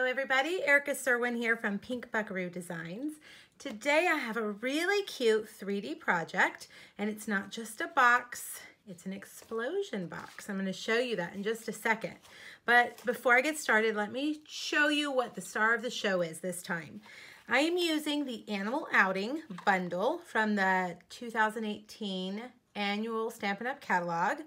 everybody, Erica Serwin here from Pink Buckaroo Designs. Today I have a really cute 3D project, and it's not just a box, it's an explosion box. I'm going to show you that in just a second. But before I get started, let me show you what the star of the show is this time. I am using the Animal Outing bundle from the 2018 annual Stampin' Up! Catalog.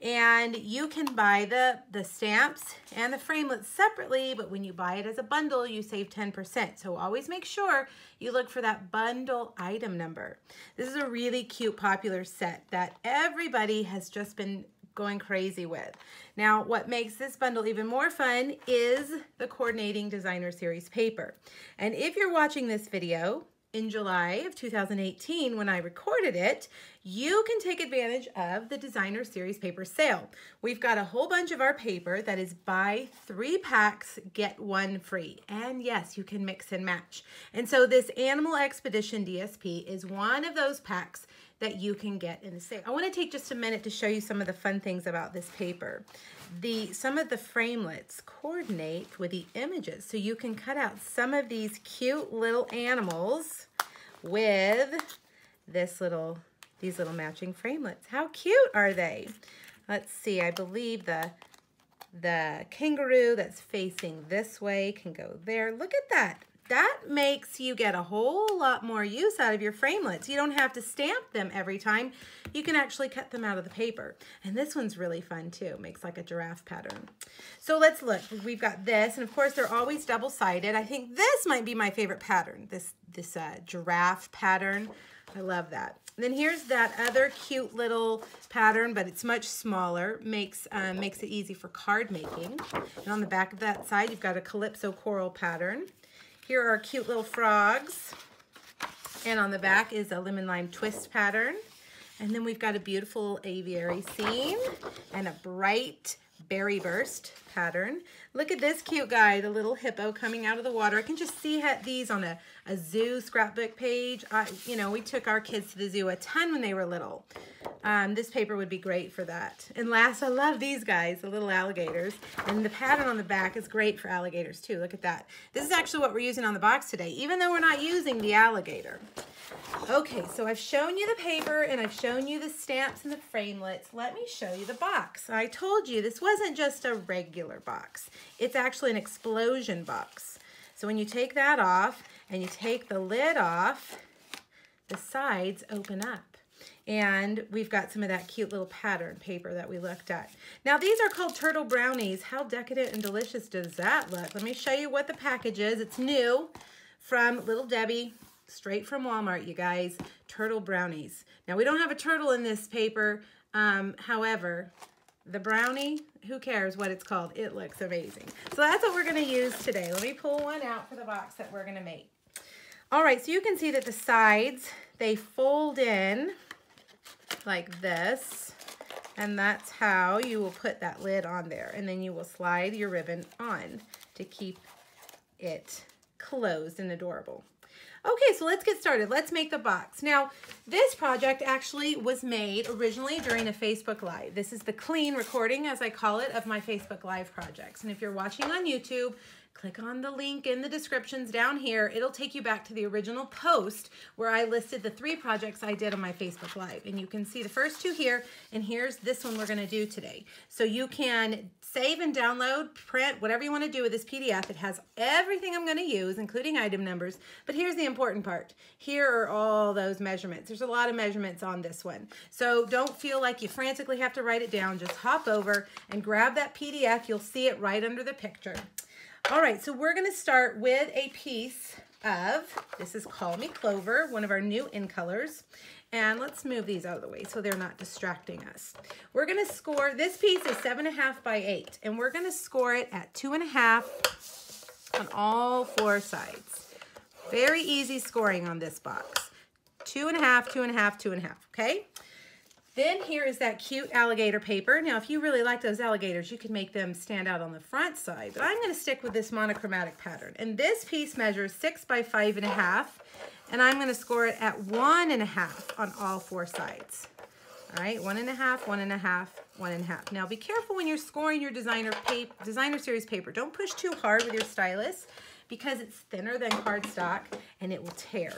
And you can buy the stamps and the framelits separately, but when you buy it as a bundle, you save 10%. So always make sure you look for that bundle item number. This is a really cute, popular set that everybody has just been going crazy with. Now, what makes this bundle even more fun is the coordinating designer series paper. And if you're watching this video in July of 2018, when I recorded it, you can take advantage of the designer series paper sale. We've got a whole bunch of our paper that is buy 3 packs, get 1 free. And yes, you can mix and match. And so this Animal Expedition DSP is one of those packs that you can get in the sale. I want to take just a minute to show you some of the fun things about this paper. Some of the framelits coordinate with the images, so you can cut out some of these cute little animals with these little matching framelits. How cute are they? Let's see, I believe the kangaroo that's facing this way can go there. Look at that. That makes you get a whole lot more use out of your framelits. You don't have to stamp them every time. You can actually cut them out of the paper. And this one's really fun too. Makes like a giraffe pattern. So let's look. We've got this, and of course they're always double-sided. I think this might be my favorite pattern, this giraffe pattern. I love that. And then here's that other cute little pattern, but it's much smaller. Makes it easy for card making. And on the back of that side, you've got a calypso coral pattern. Here are cute little frogs, and on the back is a lemon lime twist pattern. And then we've got a beautiful aviary scene and a bright berry burst pattern. Look at this cute guy, the little hippo coming out of the water. I can just see these on a zoo scrapbook page. You know, we took our kids to the zoo a ton when they were little. This paper would be great for that. And last, I love these guys, the little alligators. And the pattern on the back is great for alligators too. Look at that. This is actually what we're using on the box today, even though we're not using the alligator. Okay, so I've shown you the paper and I've shown you the stamps and the framelits. Let me show you the box. I told you this wasn't just a regular box. It's actually an explosion box. So when you take that off and you take the lid off, the sides open up. And we've got some of that cute little pattern paper that we looked at. Now these are called turtle brownies. How decadent and delicious does that look? Let me show you what the package is. It's new from Little Debbie, straight from Walmart, you guys. Turtle brownies. Now we don't have a turtle in this paper. However, the brownie, who cares what it's called? It looks amazing. So that's what we're going to use today. Let me pull one out for the box that we're going to make. All right, so you can see that the sides, they fold in like this, and that's how you will put that lid on there, and then you will slide your ribbon on to keep it closed and adorable. Okay, so let's get started. Let's make the box. Now, this project actually was made originally during a Facebook Live. This is the clean recording, as I call it, of my Facebook Live projects. And if you're watching on YouTube, click on the link in the descriptions down here. It'll take you back to the original post where I listed the 3 projects I did on my Facebook Live. And you can see the first 2 here, and here's this one we're gonna do today. So you can save and download, print, whatever you wanna do with this PDF. It has everything I'm gonna use, including item numbers. But here's the important part. Here are all those measurements. There's a lot of measurements on this one. So don't feel like you frantically have to write it down. Just hop over and grab that PDF. You'll see it right under the picture. All right, so we're gonna start with a piece of, this is Call Me Clover, one of our new in colors. And let's move these out of the way so they're not distracting us. We're gonna score, this piece is 7.5 by 8, and we're gonna score it at 2.5 on all 4 sides. Very easy scoring on this box. 2.5, 2.5, 2.5, okay? Then here is that cute alligator paper. Now, if you really like those alligators, you could make them stand out on the front side, but I'm gonna stick with this monochromatic pattern. And this piece measures 6 by 5.5, and I'm gonna score it at 1.5 on all 4 sides. All right, 1 1/2, 1 1/2, 1 1/2. Now be careful when you're scoring your designer series paper. Don't push too hard with your stylus because it's thinner than cardstock and it will tear.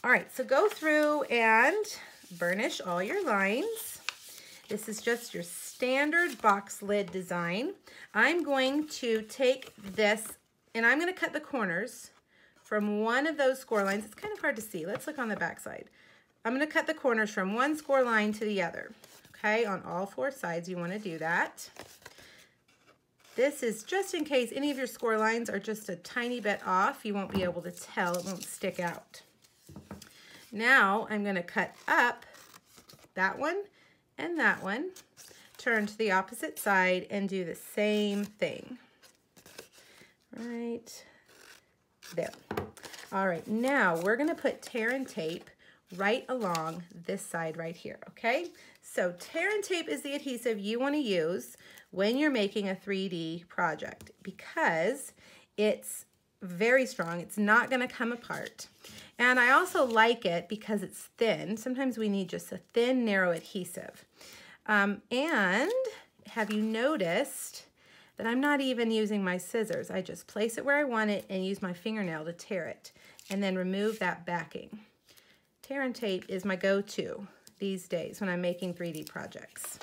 All right, so go through and burnish all your lines. This is just your standard box lid design. I'm going to take this and I'm going to cut the corners from one of those score lines. It's kind of hard to see. Let's look on the back side. I'm going to cut the corners from one score line to the other. Okay, on all 4 sides you want to do that. This is just in case any of your score lines are just a tiny bit off. You won't be able to tell. It won't stick out. Now I'm going to cut up that one and that one. Turn to the opposite side and do the same thing. Right there. All right, now we're going to put tear and tape right along this side right here, okay? So tear and tape is the adhesive you want to use when you're making a 3D project because it's very strong. It's not going to come apart. And I also like it because it's thin. Sometimes we need just a thin, narrow adhesive. And have you noticed that I'm not even using my scissors? I just place it where I want it and use my fingernail to tear it and then remove that backing. Tear and tape is my go-to these days when I'm making 3D projects.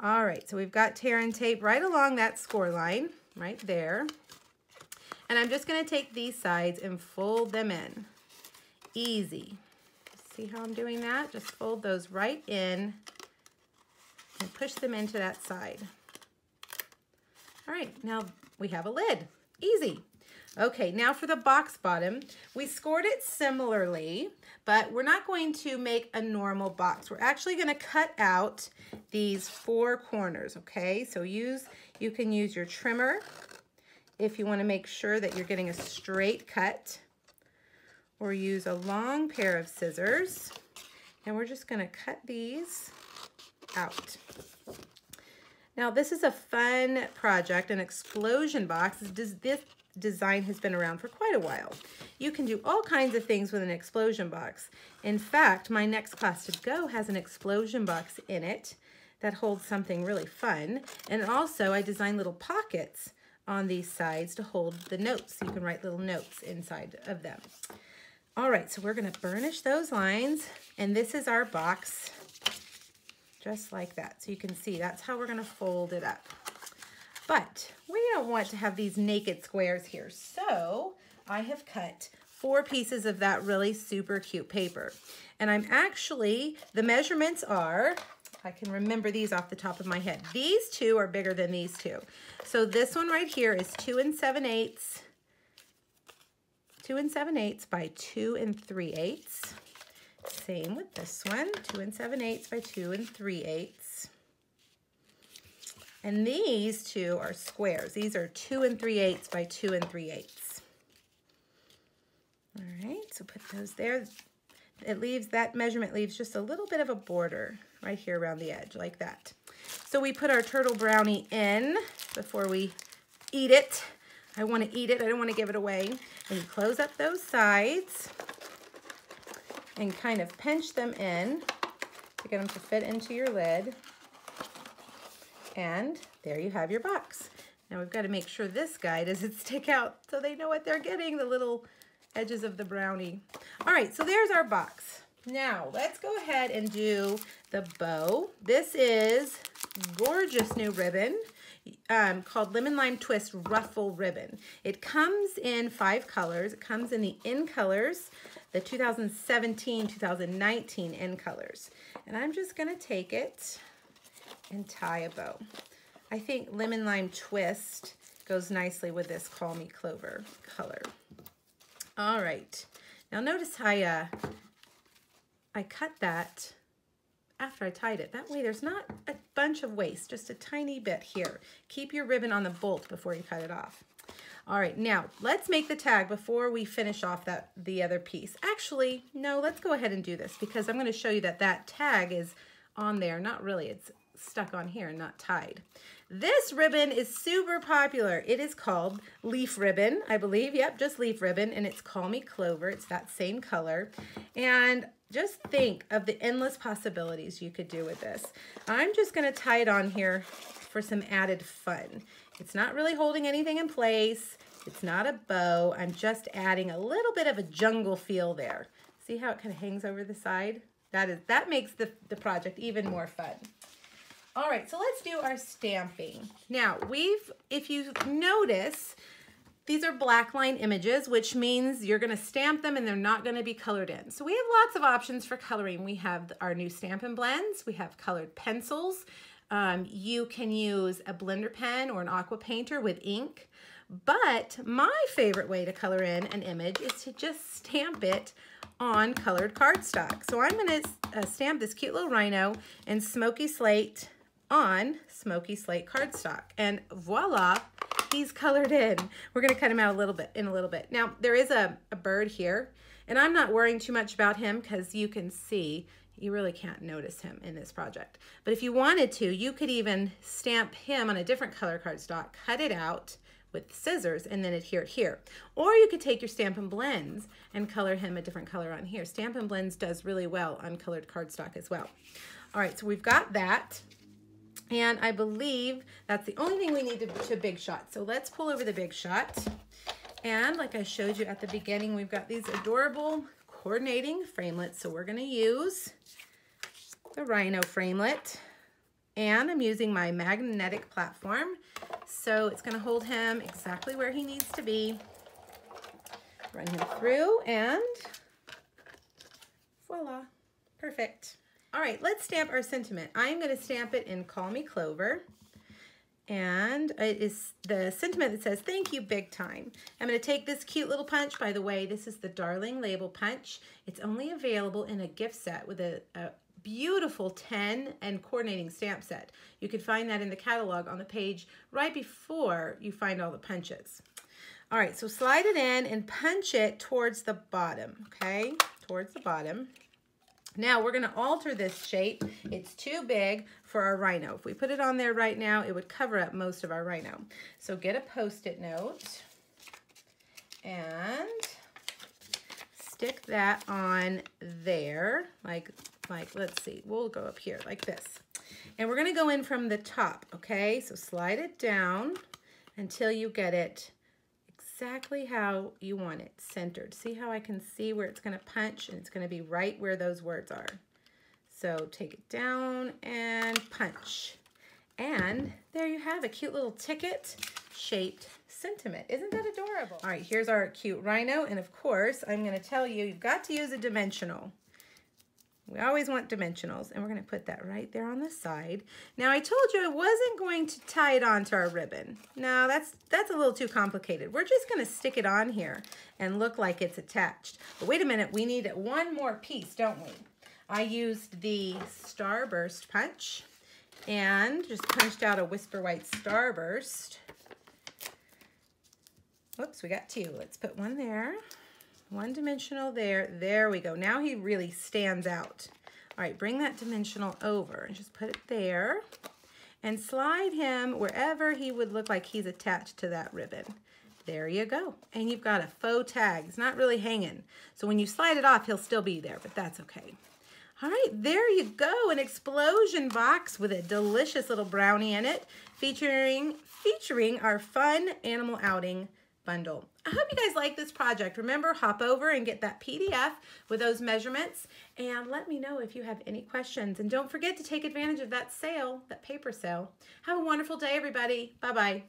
All right, so we've got tear and tape right along that score line, right there. And I'm just gonna take these sides and fold them in. Easy. See how I'm doing that? Just fold those right in and push them into that side. All right, now we have a lid. Easy. Okay, now for the box bottom, we scored it similarly, but we're not going to make a normal box. We're actually gonna cut out these 4 corners, okay? So you can use your trimmer if you wanna make sure that you're getting a straight cut, or use a long pair of scissors, and we're just gonna cut these out. Now this is a fun project, an explosion box. This design has been around for quite a while. You can do all kinds of things with an explosion box. In fact, my next class to go has an explosion box in it that holds something really fun. And also I designed little pockets on these sides to hold the notes. So you can write little notes inside of them. All right, so we're gonna burnish those lines, and this is our box, just like that. So you can see that's how we're gonna fold it up. But we don't want to have these naked squares here, so I have cut 4 pieces of that really super cute paper. And I'm actually, the measurements are, I can remember these off the top of my head. These 2 are bigger than these 2. So this one right here is 2 7/8 by 2 3/8. Same with this one, 2 7/8 by 2 3/8. And these 2 are squares. These are 2 3/8 by 2 3/8. All right, so put those there. It leaves, that measurement leaves just a little bit of a border right here around the edge, like that. So we put our turtle brownie in before we eat it. I want to eat it, I don't want to give it away. And you close up those sides and kind of pinch them in to get them to fit into your lid. And there you have your box. Now we've got to make sure this guy doesn't stick out so they know what they're getting, the little edges of the brownie. All right, so there's our box. Now let's go ahead and do the bow. This is gorgeous new ribbon called Lemon Lime Twist Ruffle Ribbon. It comes in 5 colors. It comes in the in colors, the 2017, 2019 in colors. And I'm just gonna take it and tie a bow. I think Lemon Lime Twist goes nicely with this Call Me Clover color. All right, now notice how I cut that after I tied it. That way there's not a bunch of waste, just a tiny bit here. Keep your ribbon on the bolt before you cut it off. All right, now let's make the tag before we finish off the other piece. Actually, no, let's go ahead and do this because I'm gonna show you that tag is on there. Not really, it's stuck on here and not tied. This ribbon is super popular. It is called Leaf Ribbon, I believe. Yep, just Leaf Ribbon, and it's Call Me Clover. It's that same color. And just think of the endless possibilities you could do with this. I'm just gonna tie it on here for some added fun. It's not really holding anything in place. It's not a bow. I'm just adding a little bit of a jungle feel there. See how it kind of hangs over the side? That makes the project even more fun. All right, so let's do our stamping. Now, if you notice, these are black line images, which means you're gonna stamp them and they're not gonna be colored in. So we have lots of options for coloring. We have our new Stampin' Blends. We have colored pencils. You can use a blender pen or an aqua painter with ink. But my favorite way to color in an image is to just stamp it on colored cardstock. So I'm gonna stamp this cute little rhino in Smoky Slate on Smoky Slate cardstock. And voila, he's colored in. We're gonna cut him out in a little bit. Now, there is a bird here, and I'm not worrying too much about him because you can see, you really can't notice him in this project. But if you wanted to, you could even stamp him on a different color cardstock, cut it out with scissors, and then adhere it here. Or you could take your Stampin' Blends and color him a different color on here. Stampin' Blends does really well on colored cardstock as well. All right, so we've got that. And I believe that's the only thing we need to Big Shot. So let's pull over the Big Shot. And like I showed you at the beginning, we've got these adorable coordinating framelits. So we're gonna use the rhino framelit. And I'm using my magnetic platform. So it's gonna hold him exactly where he needs to be. Run him through and voila, perfect. All right, let's stamp our sentiment. I'm gonna stamp it in Call Me Clover. And it is the sentiment that says, thank you big time. I'm gonna take this cute little punch. By the way, this is the Darling Label Punch. It's only available in a gift set with a beautiful 10 and coordinating stamp set. You can find that in the catalog on the page right before you find all the punches. All right, so slide it in and punch it towards the bottom, okay? Towards the bottom. Now we're gonna alter this shape. It's too big for our rhino. If we put it on there right now, it would cover up most of our rhino. So get a Post-it note and stick that on there, like let's see, we'll go up here like this. And we're gonna go in from the top, okay? So slide it down until you get it exactly how you want it, centered. See how I can see where it's gonna punch, and it's gonna be right where those words are. So take it down and punch. And there you have a cute little ticket shaped sentiment. Isn't that adorable? All right, here's our cute rhino. And of course, I'm gonna tell you, you've got to use a dimensional. We always want dimensionals, and we're gonna put that right there on the side. Now, I told you I wasn't going to tie it onto our ribbon. No, that's a little too complicated. We're just gonna stick it on here and look like it's attached. But wait a minute, we need one more piece, don't we? I used the Starburst punch and just punched out a Whisper White Starburst. Whoops, we got two. Let's put one there. One dimensional there. There we go. Now he really stands out. All right, bring that dimensional over and just put it there and slide him wherever he would look like he's attached to that ribbon. There you go. And you've got a faux tag. It's not really hanging. So when you slide it off, he'll still be there, but that's okay. All right, there you go. An explosion box with a delicious little brownie in it, featuring our fun animal outing bundle. I hope you guys like this project. Remember, hop over and get that PDF with those measurements, and let me know if you have any questions. And don't forget to take advantage of that sale, that paper sale. Have a wonderful day, everybody. Bye-bye.